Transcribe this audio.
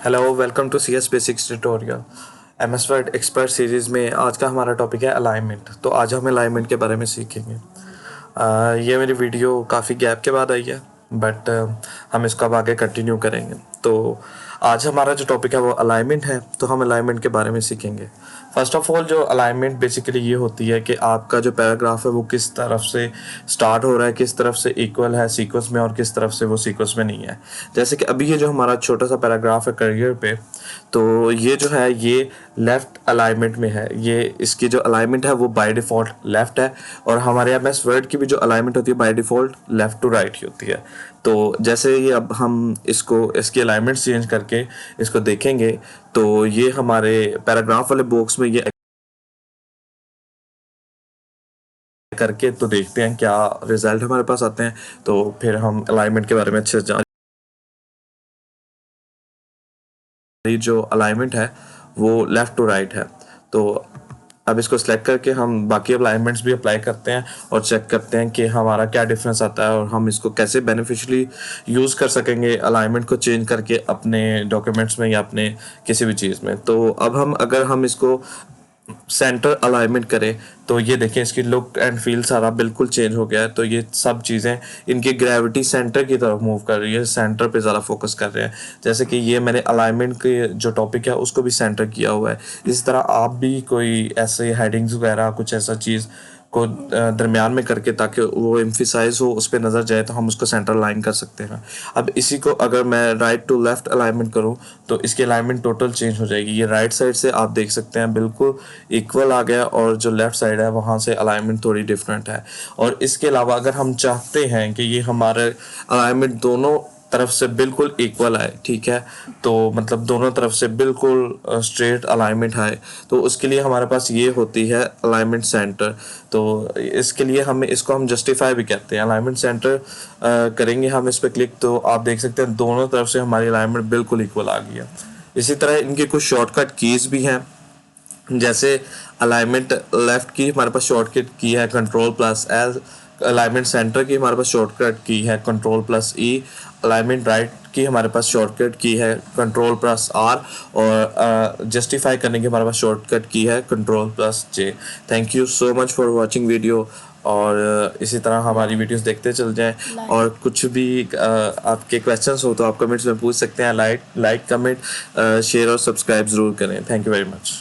Hello, welcome to C S basics tutorial. M S Word expert series में आज का हमारा टॉपिक है अलाइनमेंट। तो आज हम अलाइनमेंट के बारे में सीखेंगे। ये मेरी वीडियो काफ़ी गैप के बाद आई है, बट हम इसको अब आगे कंटिन्यू करेंगे। तो आज हमारा जो टॉपिक है वो अलाइनमेंट है। तो हम अलाइनमेंट के बारे में सीखेंगे। फर्स्ट ऑफ ऑल, जो अलाइनमेंट बेसिकली ये होती है कि आपका जो पैराग्राफ है वो किस तरफ से स्टार्ट हो रहा है, किस तरफ से इक्वल है सीक्वेंस में और किस तरफ से वो सीक्वेंस में नहीं है। जैसे कि अभी ये जो हमारा छोटा सा पैराग्राफ है करियर पे, तो ये जो है ये लेफ़्ट अलाइनमेंट में है। ये इसकी जो अलाइनमेंट है वो बाय डिफ़ॉल्ट लेफ़्ट है, और हमारे एम एस वर्ड की भी जो अलाइनमेंट होती है by default left to right ही होती है। तो जैसे ये अब हम इसकी अलाइनमेंट चेंज करके इसको देखेंगे, तो ये हमारे पैराग्राफ वाले बॉक्स में ये करके तो देखते हैं क्या रिजल्ट हमारे पास आते हैं। तो फिर हम अलाइनमेंट के बारे में अच्छे से जान। जो अलाइनमेंट है वो लेफ़्ट टू राइट है। तो अब इसको सेलेक्ट करके हम बाकी अलाइनमेंट्स भी अप्लाई करते हैं और चेक करते हैं कि हमारा क्या डिफरेंस आता है और हम इसको कैसे बेनिफिशियली यूज़ कर सकेंगे अलाइनमेंट को चेंज करके अपने डॉक्यूमेंट्स में या अपने किसी भी चीज़ में। तो अब अगर हम इसको सेंटर अलाइनमेंट करें तो ये देखें, इसकी लुक एंड फील सारा बिल्कुल चेंज हो गया है। तो ये सब चीज़ें इनकी ग्रेविटी सेंटर की तरफ मूव कर रही है, सेंटर पे ज़्यादा फोकस कर रहे हैं। जैसे कि ये मैंने अलाइनमेंट के जो टॉपिक है उसको भी सेंटर किया हुआ है। इसी तरह आप भी कोई ऐसे हेडिंग्स वगैरह कुछ ऐसा चीज़ को दरमियान में करके, ताकि वो एम्फिसाइज हो, उस पर नज़र जाए, तो हम उसको सेंटर लाइन कर सकते हैं। अब इसी को अगर मैं राइट टू लेफ़्ट अलाइनमेंट करूं तो इसकी अलाइनमेंट टोटल चेंज हो जाएगी। ये राइट साइड से आप देख सकते हैं बिल्कुल इक्वल आ गया, और जो लेफ़्ट साइड है वहाँ से अलाइनमेंट थोड़ी डिफरेंट है। और इसके अलावा अगर हम चाहते हैं कि ये हमारे अलाइनमेंट दोनों तरफ से बिल्कुल इक्वल आए, ठीक है, तो मतलब दोनों तरफ से बिल्कुल स्ट्रेट अलाइनमेंट आए, तो उसके लिए हमारे पास ये होती है अलाइनमेंट सेंटर। तो इसके लिए इसको हम जस्टिफाई भी कहते हैं। अलाइनमेंट सेंटर करेंगे हम इस पर क्लिक, तो आप देख सकते हैं दोनों तरफ से हमारी अलाइनमेंट बिल्कुल इक्वल आ गई है। इसी तरह इनकी कुछ शॉर्टकट कीज़ भी हैं। जैसे अलाइनमेंट लेफ़्ट की हमारे पास शॉर्टकट की है कंट्रोल+L, अलाइनमेंट सेंटर की हमारे पास शॉर्टकट की है कंट्रोल+E, अलाइनमेंट राइट की हमारे पास शॉर्टकट की है कंट्रोल+R, और जस्टिफाई करने की हमारे पास शॉर्टकट की है control J. Thank you so much for watching video, और इसी तरह हमारी वीडियोस देखते चल जाएं। और कुछ भी आपके क्वेश्चंस हो तो आप कमेंट्स में पूछ सकते हैं। लाइक कमेंट शेयर और सब्सक्राइब ज़रूर करें। Thank you very much.